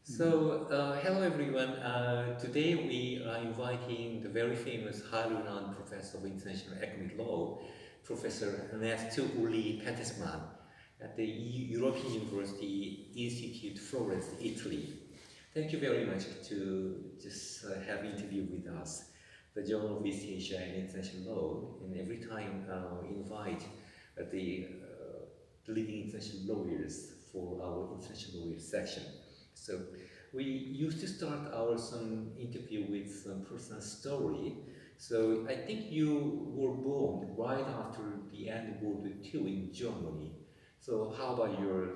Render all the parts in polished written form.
Hello everyone. Today we are inviting the very famous, highly renowned professor of international economic law, Professor Ernst-Ulrich Petersmann, at the European University Institute, Florence, Italy. Thank you very much to just have interview with us, the Journal of East Asia and International Law. And every time we invite the leading international lawyers for our international lawyers section. So we used to start our some interview with some personal story. So I think you were born right after the end of World War II in Germany. So how about your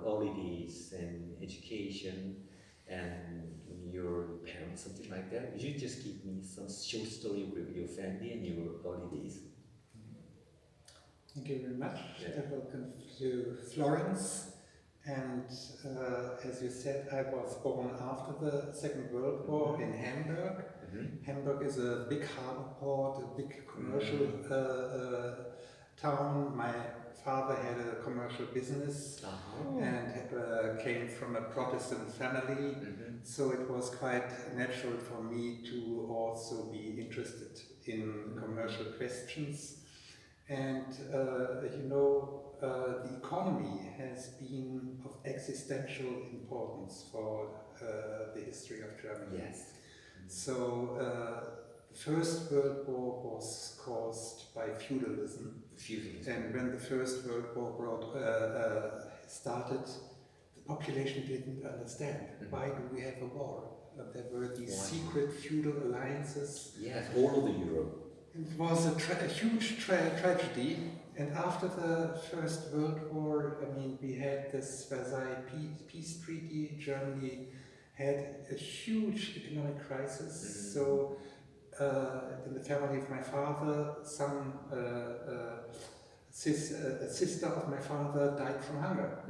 early days and education and your parents, something like that? Would you just give me some short story with your family and your early days? Thank you very much. Yeah. Welcome to Florence. And as you said, I was born after the Second World War in Hamburg. Hamburg is a big harbor port, a big commercial town. My father had a commercial business and came from a Protestant family. So it was quite natural for me to also be interested in commercial questions. And the economy has been of existential importance for the history of Germany. Yes. So the First World War was caused by feudalism. And when the First World War started, the population didn't understand. Why do we have a war? There were these secret feudal alliances. Yes, all over Europe. It was a huge tragedy, and after the First World War, we had this Versailles Peace Treaty. Germany had a huge economic crisis. So, in the family of my father, a sister of my father died from hunger.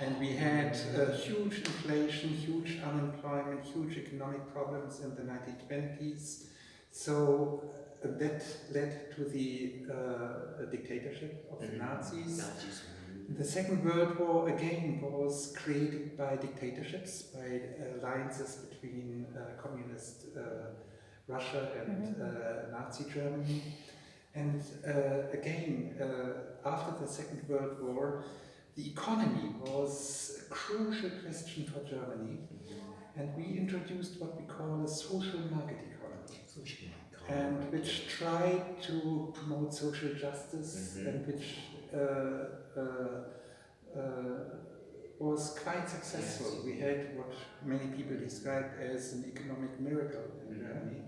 And we had huge inflation, huge unemployment, huge economic problems in the 1920s. So that led to the dictatorship of the Nazis. The Second World War again was created by dictatorships, by alliances between communist Russia and Nazi Germany. And again, after the Second World War, the economy was a crucial question for Germany. And we introduced what we call a social market economy. And which tried to promote social justice and which was quite successful. We had what many people describe as an economic miracle in Germany.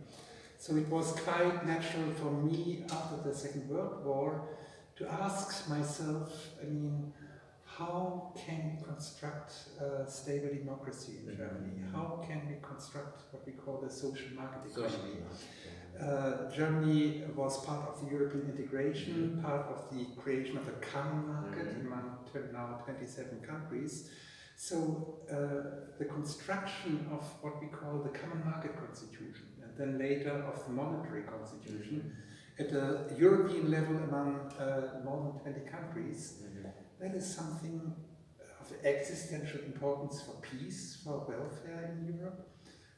So it was quite natural for me after the Second World War to ask myself, how can we construct a stable democracy in Germany? How can we construct what we call the social market economy? Germany was part of the European integration, part of the creation of a common market among now 27 countries. So the construction of what we call the common market constitution, and then later of the monetary constitution, at a European level among more than 20 countries, that is something of existential importance for peace, for welfare in Europe.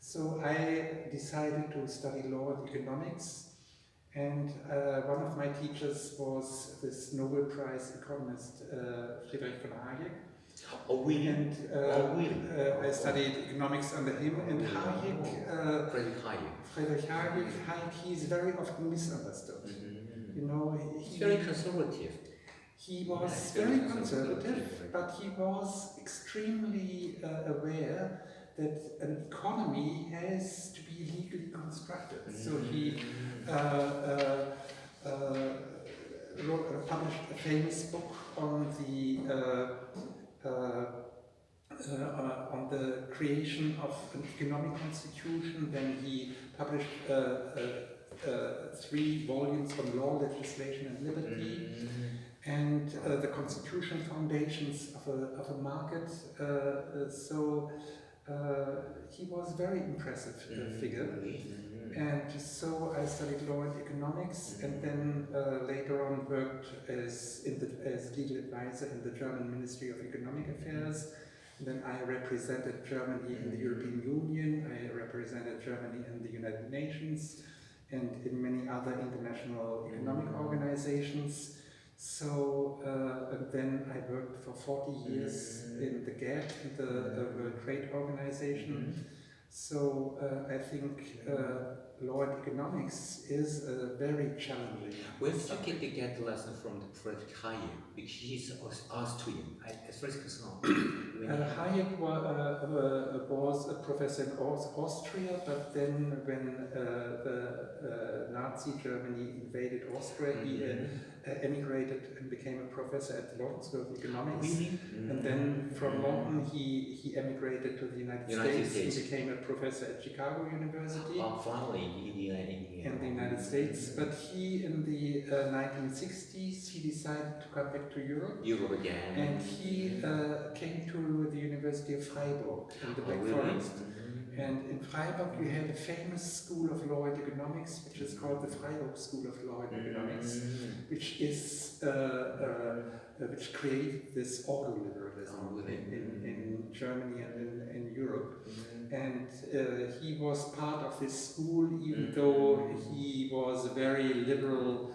So I decided to study law and economics, and one of my teachers was this Nobel Prize economist Friedrich von Hayek. Oh, really? And I studied economics under him, and Hayek, Friedrich Hayek, he is very often misunderstood. He's very conservative. He was very conservative, but he was extremely aware that an economy has to be legally constructed. So he published a famous book on the creation of an economic constitution. Then he published 3 volumes on law, legislation, and liberty. And the constitutional foundations of a market. He was a very impressive figure. And so I studied law and economics, and then later on worked as legal advisor in the German Ministry of Economic Affairs. Then I represented Germany in the European Union, I represented Germany in the United Nations, and in many other international economic organizations. So and then I worked for 40 years in the GATT, the World Trade Organization. So I think law and economics is very challenging. Where did you get the lesson from Friedrich Hayek? Because he's Austrian, as far as concerned. Hayek was a professor in Austria, but then when the Nazi Germany invaded Austria, he emigrated and became a professor at the London School of Economics. Really? And then from London he emigrated to the United States. He became a professor at Chicago University. Finally, in the United States. But he, in the 1960s, he decided to come back to Europe. Europe again. And he came to the University of Freiburg in the Black Forest. And in Freiburg you had a famous school of law and economics, which is called the Freiburg School of Law and Economics, which is which created this ordoliberalism in Germany and in Europe. And he was part of this school, even though he was a very liberal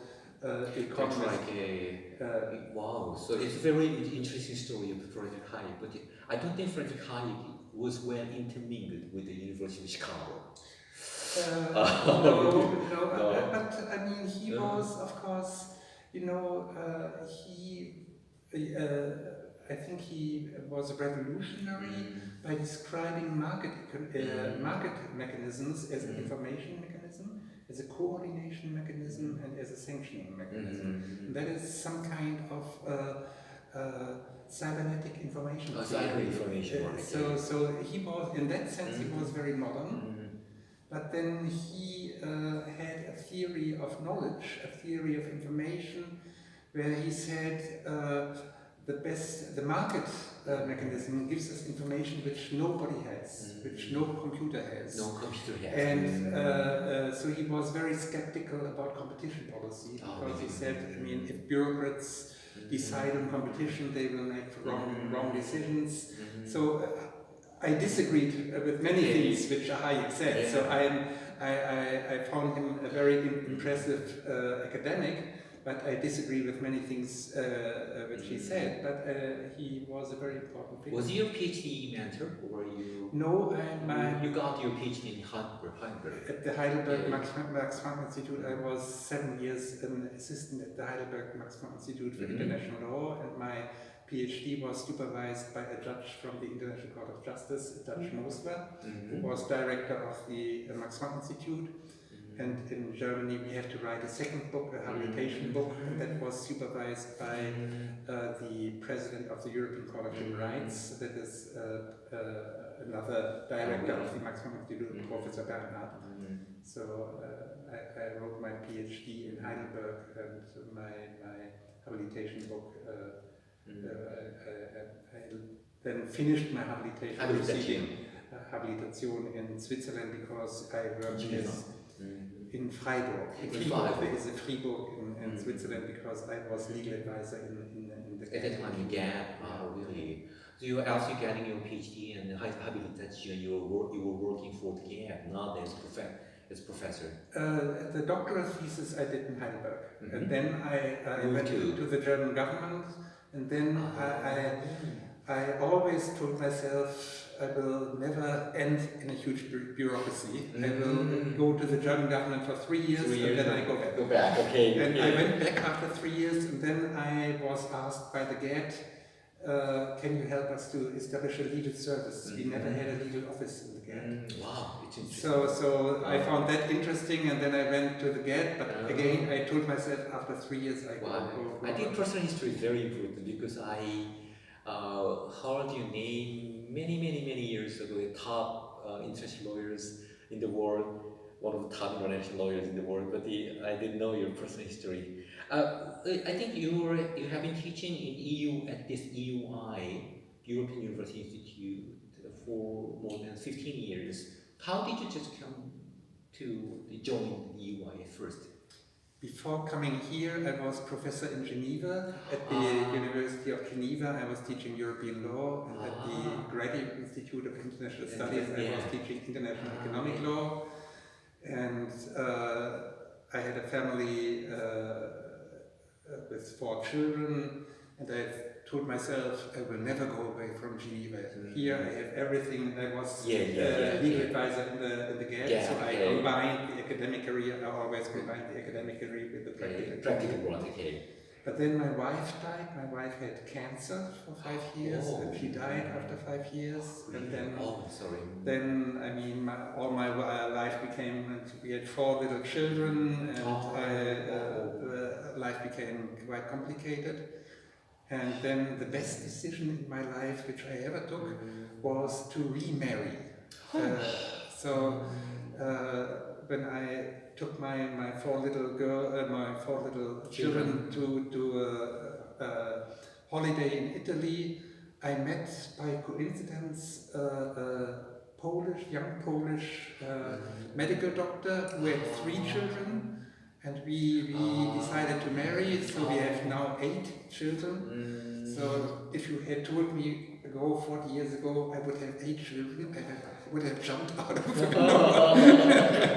economist. Wow, so it's a very interesting story of Friedrich Hayek, but I don't think Friedrich Hayek was well intermingled with the University of Chicago. No, but I mean, he was, of course, you know, I think he was a revolutionary by describing market mechanisms as an information mechanism, as a coordination mechanism, and as a sanctioning mechanism. And that is some kind of cybernetic information. So he was, in that sense, he was very modern. But then he had a theory of knowledge, a theory of information, where he said the market mechanism gives us information which nobody has, which no computer has. And so he was very skeptical about competition policy, because he said, I mean, if bureaucrats decide on competition, they will make wrong decisions. So I disagreed with many things which Hayek said. So I found him a very impressive academic, but I disagree with many things which he said. But he was a very important figure. Was he your PhD mentor, or you? No, you got your PhD in Heidelberg. At the Heidelberg Max Planck Institute. I was 7 years an assistant at the Heidelberg Max Planck Institute for International Law, and my PhD was supervised by a judge from the International Court of Justice, Judge Mosler, who was director of the Max Planck Institute. And in Germany we have to write a second book, a habilitation book, and that was supervised by the president of the European Court of Human Rights, that is another director of the Max Planck Institute, Professor Bernhard. So I wrote my PhD in Heidelberg, and my habilitation book. I then finished my habilitation in Switzerland, because I worked in Freiburg. There is a Freiburg in Switzerland, because I was legal advisor in the At that time you get, really. So you were after getting your PhD and habilitation, you were working for the GAP, not as professor. The doctoral thesis I did in Heidelberg, and then I went to the German government, and then I always told myself I will never end in a huge bureaucracy. I will go to the German government for 3 years, and then I go back. And I went back after 3 years, and then I was asked by the GATT, can you help us to establish a legal service? We never had a legal office in the GATT. Wow, it's interesting. So I found that interesting, and then I went to the GATT, but again I told myself after 3 years I go. I think personal history is very important, because I heard your name many years ago, the top international lawyers in the world, one of the top international lawyers in the world, but I didn't know your personal history. I think you have been teaching in EU at this EUI, European University Institute, for more than 15 years. How did you just come to join the EUI at first? Before coming here, I was professor in Geneva at the University of Geneva. I was teaching European law, and at the Graduate Institute of International Studies, I was teaching international economic law. And I had a family with 4 children, and I told myself I will never go away from Geneva. Here I have everything. I was legal advisor in the GAD, so I combined the academic career. I always combined the academic career with the practical world. But then my wife died. My wife had cancer for 5 years, and she died after 5 years. And then I mean, all my life became. We had 4 little children, and life became quite complicated. And then the best decision in my life, which I ever took, was to remarry. When I took my 4 little children to a holiday in Italy, I met by coincidence a young Polish medical doctor who had 3 children. And we decided to marry, so we have now 8 children. So if you had told me 40 years ago, I would have 8 children, I would have jumped out of the window. I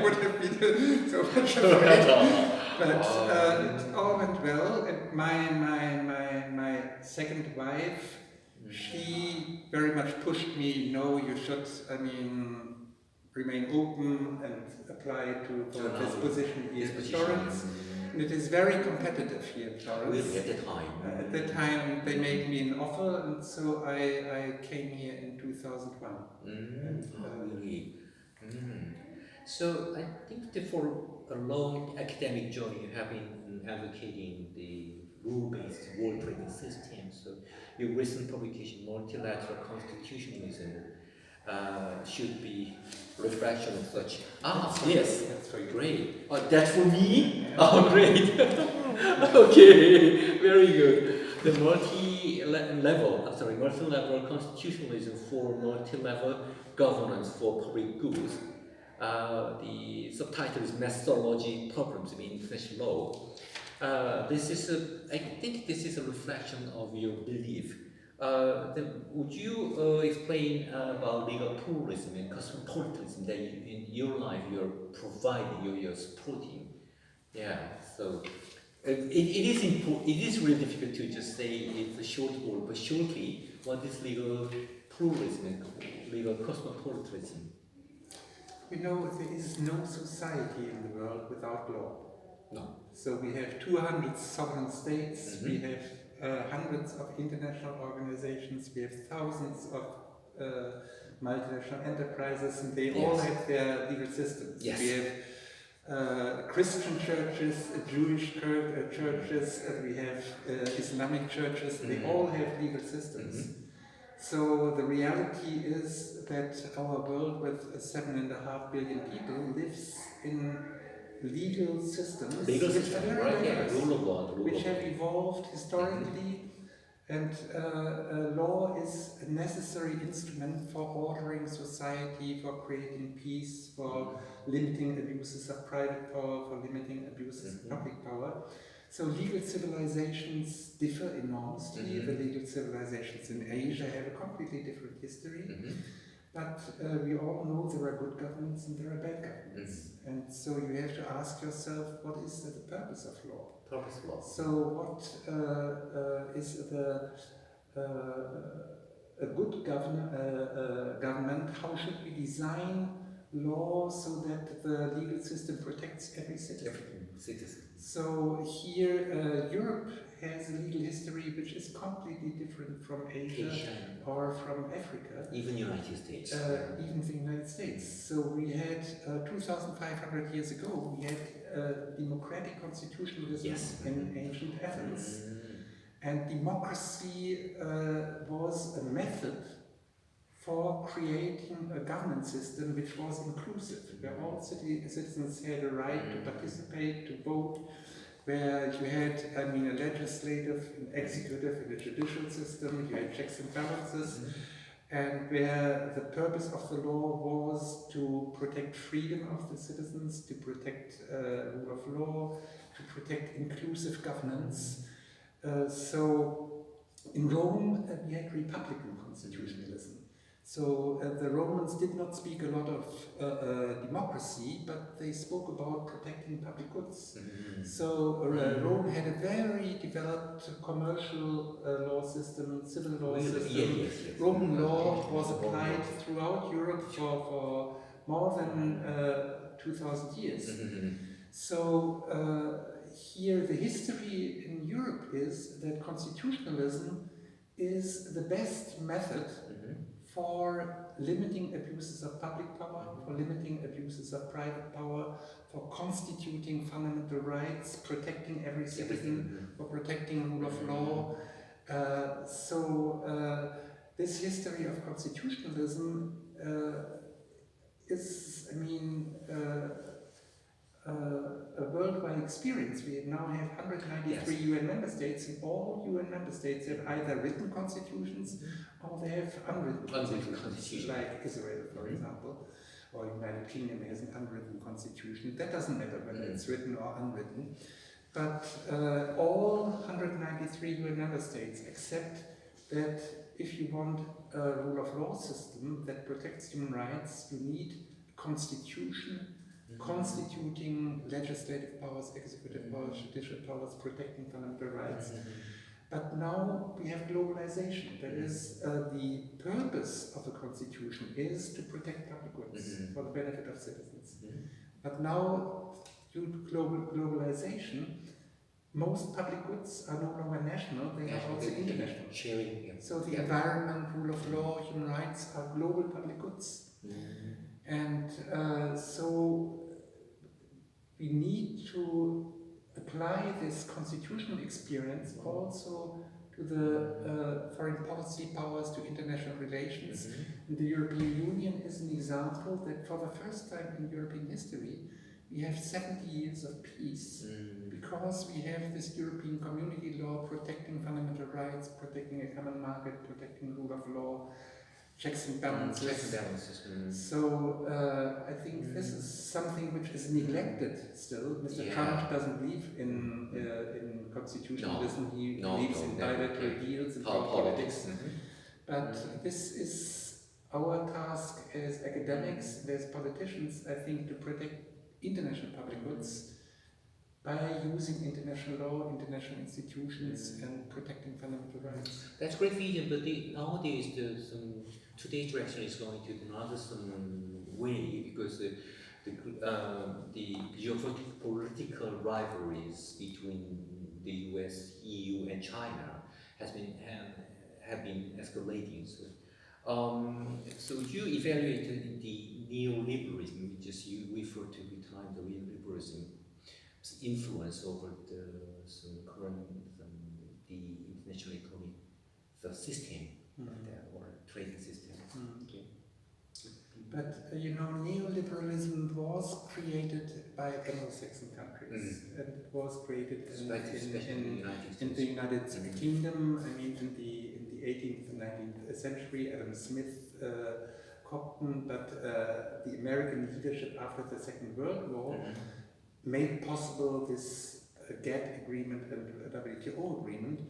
would have been so much afraid. But it all went well, and my second wife, she very much pushed me, no, you should, remain open and apply for this position here in Florence. And it is very competitive here in Florence. At that time they made me an offer, and so I came here in 2001. So I think that for a long academic journey you have been advocating the rule-based world trading system. So your recent publication, Multilateral Constitutionalism, should be reflection of such. Yes, that's for you. Great. Oh, that's for me? Great. Okay, very good. The multi-level constitutionalism for multi-level governance for public goods. The subtitle is Methodology Problems in International Law. I think this is a reflection of your belief. Would you explain about legal pluralism and cosmopolitanism that in your life you're providing, you're supporting? Yeah, so it is important. It is really difficult to just say it's a short word, but shortly, what is legal pluralism and legal cosmopolitanism? There is no society in the world without law. No. So we have 200 sovereign states, we have hundreds of international organizations, we have thousands of multinational enterprises, and they all have their legal systems. Yes. We have Christian churches, Jewish churches, and we have Islamic churches, they all have legal systems. So the reality is that our world with 7.5 billion people lives in legal systems, which have evolved historically, and law is a necessary instrument for ordering society, for creating peace, for limiting abuses of private power, for limiting abuses of public power. So legal civilizations differ enormously. The legal civilizations in Asia have a completely different history. But we all know there are good governments and there are bad governments. And so you have to ask yourself, what is the purpose of law? So what is a good government? How should we design law so that the legal system protects every citizen? So here Europe has a legal history which is completely different from Asia or from Africa. Even the United States. Even the United States. So we had 2,500 years ago, we had democratic constitutionalism in ancient Athens. And democracy was a method for creating a governance system which was inclusive, where all citizens had a right to participate, to vote, where you had, a legislative, an executive, and a judicial system, you had checks and balances, and where the purpose of the law was to protect freedom of the citizens, to protect rule of law, to protect inclusive governance. So in Rome, we had republican constitutionalism. So the Romans did not speak a lot of democracy, but they spoke about protecting public goods. So Rome had a very developed commercial law system, civil law system. Yes. Roman law was applied throughout Europe for more than 2000 years. So here the history in Europe is that constitutionalism is the best method for limiting abuses of public power, for limiting abuses of private power, for constituting fundamental rights, protecting every citizen, for protecting rule of law. So this history of constitutionalism is, I mean, a worldwide experience. We now have 193 UN member states, and all UN member states have either written constitutions or they have unwritten constitutions, like Israel, for example, or United Kingdom has an unwritten constitution. That doesn't matter whether it's written or unwritten. But all 193 UN member states accept that if you want a rule of law system that protects human rights, you need a constitution constituting legislative powers, executive powers, judicial powers, protecting fundamental rights. But now we have globalization. That is, the purpose of a constitution is to protect public goods for the benefit of citizens. But now, due to globalization, most public goods are no longer national, they are also international. So the environment, rule of law, human rights are global public goods. And so we need to apply this constitutional experience also to the foreign policy powers, to international relations. And the European Union is an example that for the first time in European history, we have 70 years of peace because we have this European community law protecting fundamental rights, protecting a common market, protecting rule of law, checks and balances. So I think this is something which is neglected still. Mr. Trump doesn't believe in constitutionalism. He believes in bilateral deals and politics. But this is our task as academics and as politicians, I think, to protect international public goods by using international law, international institutions, and protecting fundamental rights. That's great vision, but nowadays today's direction is going to another way because the geopolitical rivalries between the US, EU, and China have been escalating. So you evaluated the neoliberalism, which is you refer to the time the neoliberalism influence over the current the international economic system or trading system. But you know, neoliberalism was created by Anglo-Saxon countries, and it was created in the United Kingdom. I mean, in the 18th and 19th century, Adam Smith, Cobden, but the American leadership after the Second World War made possible this GATT agreement and WTO agreement.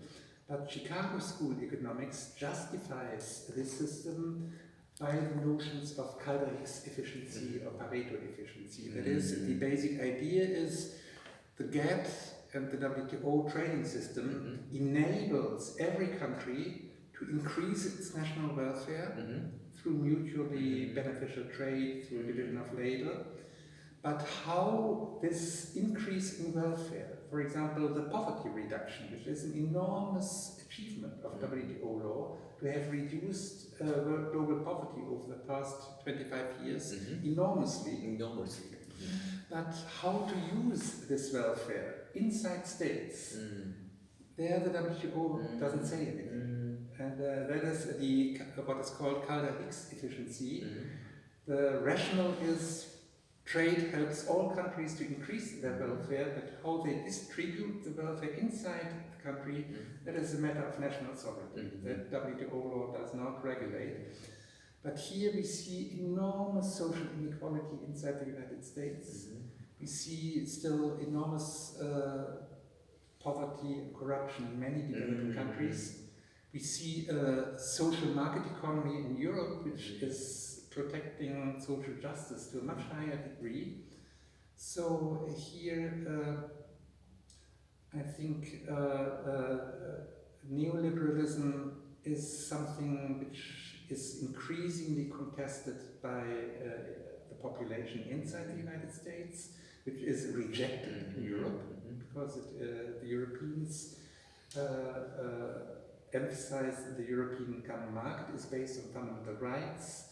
But Chicago School Economics justifies this system by the notions of Calder-Hicks efficiency or Pareto efficiency. That is, the basic idea is the GATT and the WTO trading system enables every country to increase its national welfare through mutually beneficial trade, through division of labor. But how this increase in welfare, for example, the poverty reduction, which is an enormous achievement of WTO law, to have reduced global poverty over the past 25 years enormously. But how to use this welfare inside states, there the WTO doesn't say anything. And that is what is called Calder-Hicks efficiency. The rationale is trade helps all countries to increase their welfare, but how they distribute the welfare inside the country, that is a matter of national sovereignty that WTO law does not regulate. But here we see enormous social inequality inside the United States. We see still enormous poverty and corruption in many developing countries. We see a social market economy in Europe, which is protecting social justice to a much higher degree. So here, I think neoliberalism is something which is increasingly contested by the population inside the United States, which is rejected in Europe, because the Europeans emphasize that the European common market is based on fundamental rights,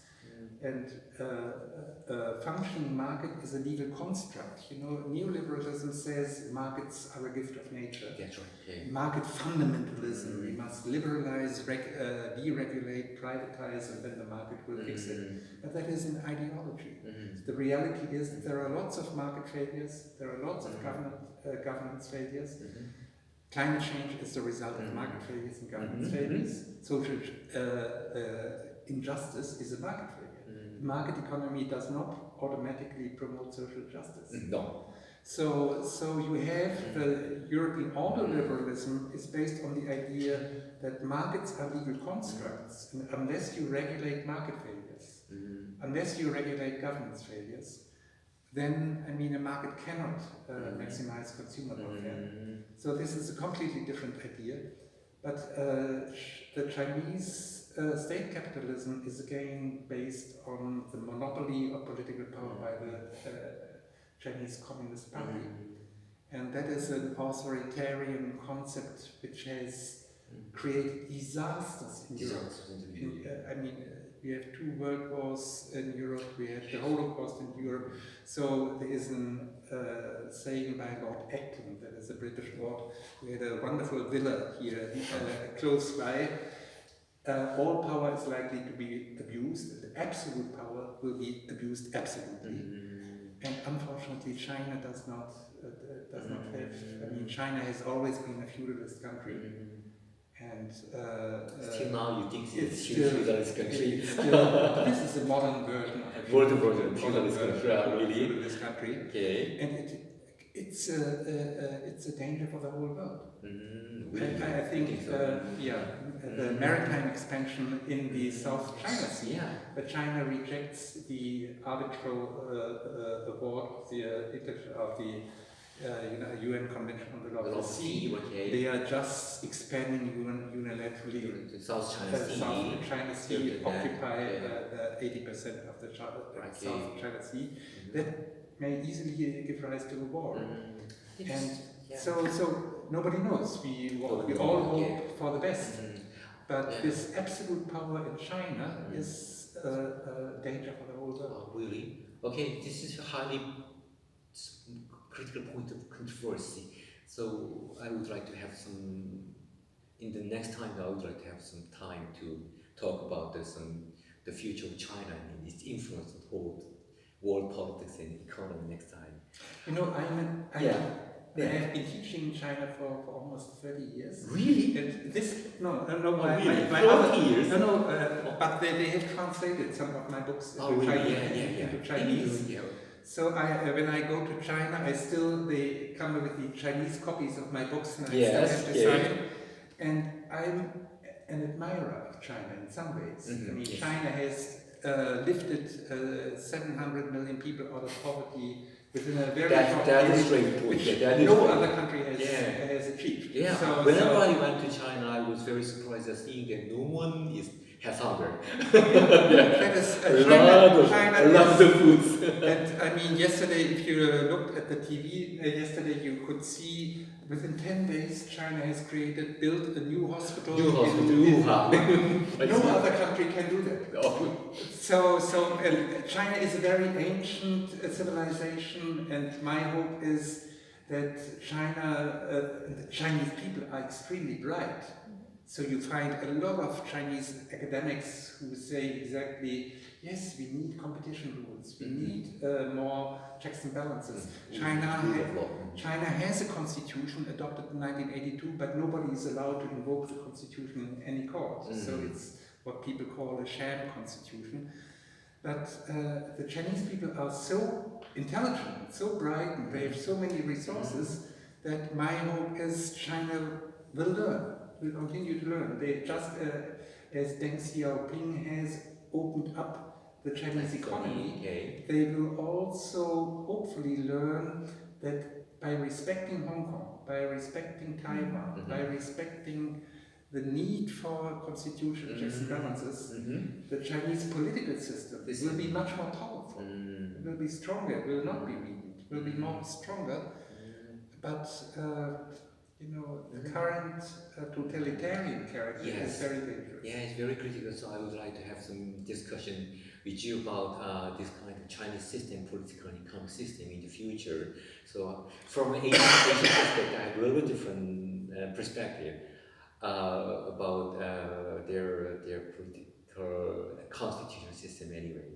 and a functioning market is a legal construct. You know, neoliberalism says markets are a gift of nature. That's right. Yeah. Market fundamentalism, we must liberalize, deregulate, privatize, and then the market will fix it. But that is an ideology. The reality is that there are lots of market failures, there are lots of governance failures. Climate change is the result of market failures and governance failures. Social injustice is a market failure. The market economy does not automatically promote social justice. No. So you have the European ordoliberalism is based on the idea that markets are legal constructs, and unless you regulate market failures, unless you regulate governance failures, then, I mean, a market cannot maximize consumer welfare. So this is a completely different idea. But the Chinese state capitalism is again based on the monopoly of political power by the Chinese Communist Party. And that is an authoritarian concept which has created disasters in Europe. I mean, we have 2 world wars in Europe, we had the Holocaust in Europe. So there is a saying by Lord Acton, that is a British lord, we had a wonderful villa here close by. All power is likely to be abused, and absolute power will be abused absolutely. And unfortunately, China does not have. I mean, China has always been a feudalist country, and still now you think it's still a feudalist country. This is a modern version of a feudalist country. Okay. And it's a danger for the whole world. Really? I think the maritime expansion in the South China Sea, but China rejects the arbitral award of the UN Convention on the Law of the Sea. They are just expanding unilaterally the South China Sea, occupy 80% of the South China Sea. That may easily give rise to a war. And so nobody knows. We all hope for the best. But this absolute power in China is a danger for the whole world. Oh, really? Okay, this is a highly critical point of controversy. So I would like to have some, in the next time, I would like to have some time to talk about this and the future of China and its influence on whole world politics and economy next time. You know, I have been teaching in China for almost 30 years. Really? And this, my years? But they have translated some of my books into Chinese. So when I go to China, they come with the Chinese copies of my books, and I still have to sign. And I'm an admirer of China in some ways. I mean, China has lifted 700 million people out of poverty within a very short period, which no other country has achieved. Yeah. Whenever I went to China, I was very surprised at seeing that no one has hunger. That is China loves the foods. And I mean, yesterday, if you looked at the TV yesterday, you could see within 10 days, China has built a new hospital. No other country can do that. So China is a very ancient civilization, and my hope is that the Chinese people are extremely bright. So you find a lot of Chinese academics who say exactly, yes, we need competition rules, we need more checks and balances. China has a constitution adopted in 1982, but nobody is allowed to invoke the constitution in any court. So it's what people call a sham constitution. But the Chinese people are so intelligent, so bright, and they have so many resources that my hope is China will learn, will continue to learn. They just, as Deng Xiaoping has opened up the Chinese economy, Okay. they will also hopefully learn that by respecting Hong Kong, by respecting Taiwan, by respecting the need for constitutional checks and balances, the Chinese political system will be much more powerful. It will be stronger. It will not be weakened. It will be more stronger. But you know, the current totalitarian character is very dangerous. Yeah, it's very critical. So I would like to have some discussion with you about this kind of Chinese system, political and economic system in the future. So from an Asian perspective, I have a little different perspective about their political constitutional system anyway.